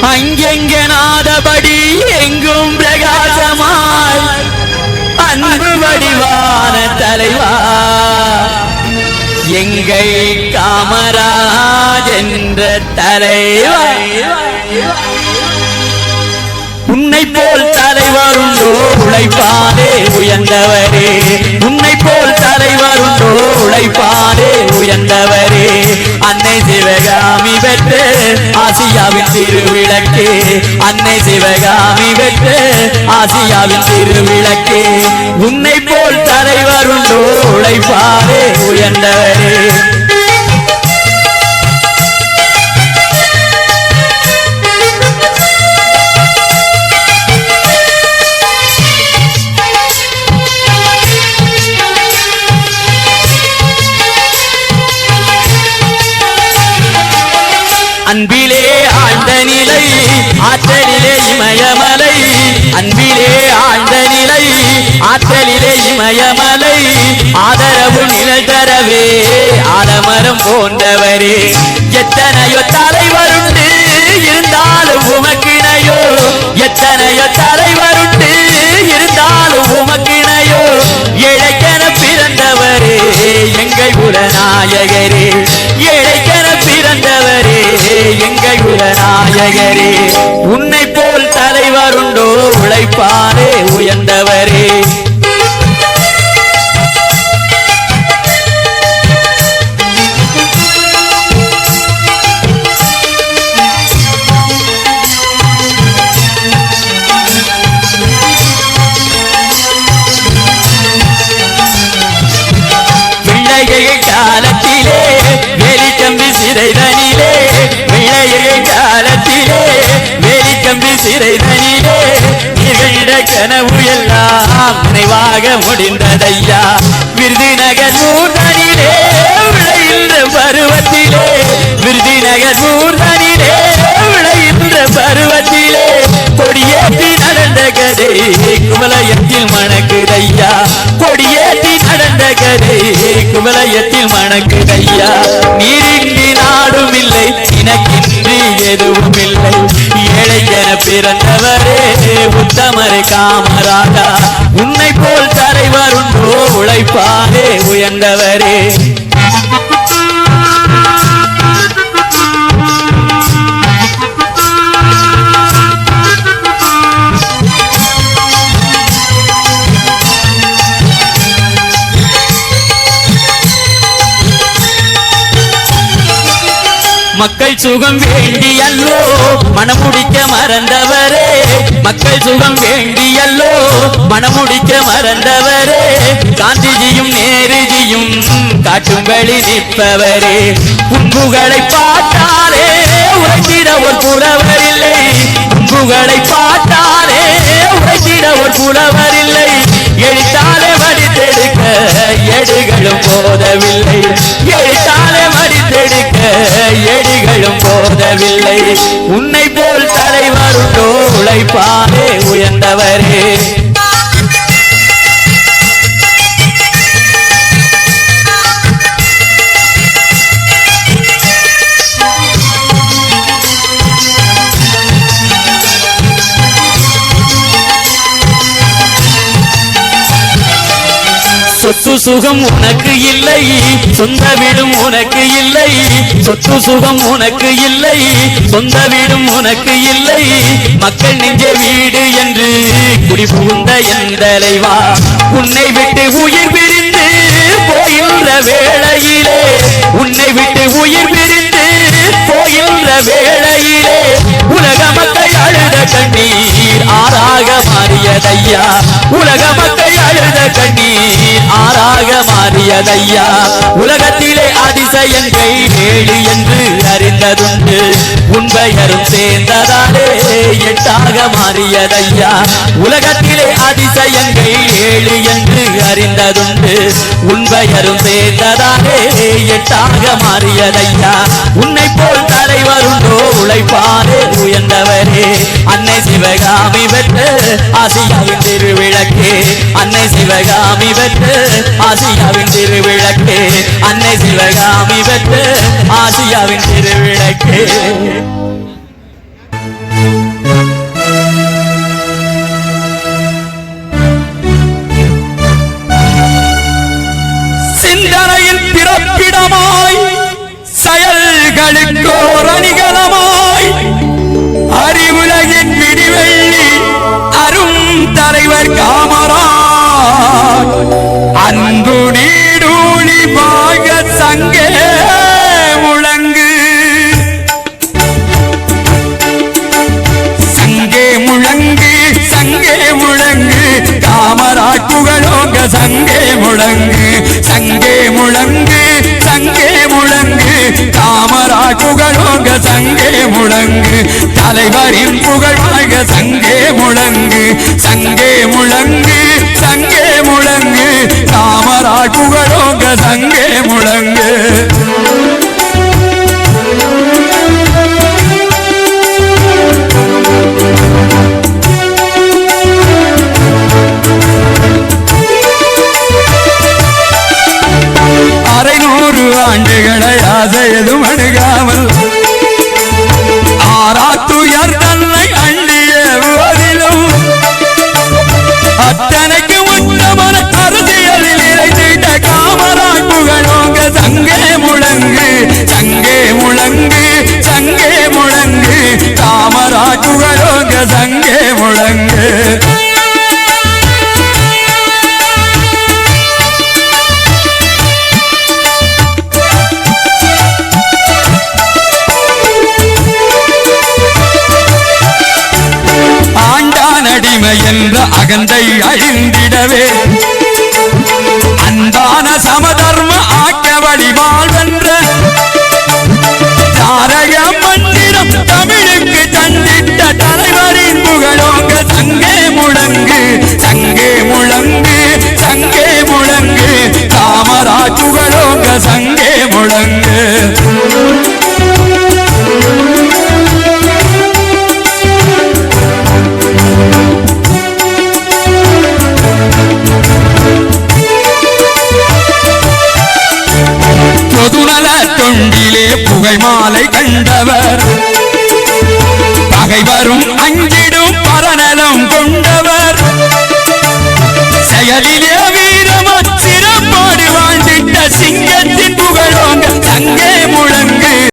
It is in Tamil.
அங்கெங்கனாதபடி எங்கும் பிரகாசமாய் அன்பு வடிவான தலைவா எங்கள் காமராஜ் என்ற தலைவா உன்னை போல் தலைவர் உண்டோ உழைப்பாரே உயர்ந்தவரே உன்னை போல் தலைவர் உண்டோ உழைப்பாரே உயர்ந்தவரே அன்னை சிவகாமி பெற்று ஆசியாவின் திருவிளக்கே அன்னை சிவகாமி பெற்று ஆசியாவின் திருவிளக்கே உன்னை போல் தலைவர் உண்டோ உழைப்பாரே உயர்ந்தவரே அன்பிலே ஆழ்ந்த நிலை ஆற்றலிலே இமயமலை அன்பிலே ஆழ்ந்த நிலை ஆற்றலிலே இமயமலை ஆதரவு நிழல் தரவே ஆலமரம் போன்றவரே எத்தனையோ தலைவருண்டு இருந்தாலும் உமக்கிணையோ எத்தனையோ தலைவருண்டு இருந்தாலும் உமக்கிணையோ இழைக்கென பிறந்தவரே எங்கள் குலநாயகரே இழைக்கென பிறந்தவரே எங்கள் குலநாயகரே உன்னை போல் தலைவர் உண்டோ உழைப்பாரே உயர்ந்தவரே காலத்திலே வேலிக்கம்பி சிறைதனிலே விளைய காலத்திலே வேலிக்கம்பி சிறைதனிலே நிகழ்ந்த கனவு எல்லாம் நினைவாக முடிந்ததையா விருதுநகர் ஊர்தனிலே விளைகின்ற பருவத்திலே விருதுநகர் ஊர்தனிலே விளைகின்ற பருவத்திலே கொடியேற்றி நடந்த கதை குவலயத்தில் மணக்குதையா கொடியேற்றி நடந்த கதை குவலயத்தில் மணக்குதையா நீரின்றி நாடும் இல்லை இனக்கின்றி எதுவும் இல்லை ஏழைக்கென பிறந்தவரே உத்தமரே காமராஜா உன்னை போல் தலைவர் உண்டோ உழைப்பாரே உயர்ந்தவரே மக்கள் சுகம் வேண்டியல்லோ மனமுடிக்க மறந்தவரே மக்கள் சுகம் வேண்டியல்லோ மனமுடிக்க மறந்தவரே காந்திஜியும் நேருஜியும் காட்டும் வழி நிற்பவரே உன்புகளை பார்த்தாரே உரைத்திட ஒரு புலவர் இல்லை உன்புகளை பார்த்தாரே உரைத்திட ஒரு புலவர் இல்லை எழுத்தாலே வடித்தெடுக்க எடுகளும் போதவில்லை எழுத்தாலே வடித்தெடுக்க எடிகளும் போதவில்லை உன்னை போல் தலைவர் உண்டோ உழைப்பாரே உயர்ந்தவரே சொத்து சுகம் உனக்கு இல்லை சொந்த வீடும் உனக்கு இல்லை சொத்து சுகம் உனக்கு இல்லை சொந்த வீடும் உனக்கு இல்லை மக்கள் நெஞ்ச வீடு என்று குடிபுகுந்த என் தலைவா உன்னை விட்டு உயிர் பிரிந்து போகின்ற வேளையிலே உன்னை விட்டு உயிர் பிரிந்து போகின்ற வேளையிலே உலக மக்கள் அழுத கண்ணீர் ஆறாக மாறியதையா உலக மக்கள் அழுத கண்ணீர் ஆறாக மாறியதையா உலகத்திலே அதிசயங்கள் 7 என்று அறிந்ததுண்டு உன் பெயரும் சேர்ந்ததாலே 8ஆக மாறியதையா உலகத்திலே அதிசயங்கள் 7 என்று அறிந்ததுண்டு உன் பெயரும் சேர்ந்ததாலே 8ஆக மாறியதையா உன்னை போல் தலைவர் உண்டோ உழைப்பாரே உயர்ந்தவரே அன்னை சிவகாமி பெற்று ஆசியாவின் திருவிளக்கே அன்னை சிவகாமி பெற்று ஆசியாவின் திருவிளக்கே அன்னை சிவகாமி பெற்று ஆசியாவின் திருவிளக்கே அவரின் புகழ் வாழ்க சங்கே முழங்கு சங்கே முழங்கு சங்கே முழங்கு காமராஜ் புகழோங்க சங்கே முழங்கு ஆண்டுகளை ஆசையதும் அணுகாமல் ஆராத்துயர் தன்னை அண்டிய போதிலும் அத்தனைக்கு உத்தமன அரசியலில் இறைத்திட்ட காமராஜ் புகழோங்க சங்கே முழங்கு சங்கே முழங்கு சங்கே முழங்கு காமராஜ் புகழோங்க சங்கே முழங்கு என்ற அகந்தை அழிந்திடவே அன்பான சமதர்ம ஆக்க வழிவாழ்வென்ற தாரக மந்திரம் தமிழுக்கு தந்திட்ட தலைவரின் புகழோங்க சங்கே முழங்கு சங்கே முழங்கு சங்கே முழங்கு காமராஜ் புகழோங்க சங்கே முழங்கு பொதுநல தொண்டிலே புகை மாலை கண்டவர் பகை வரும்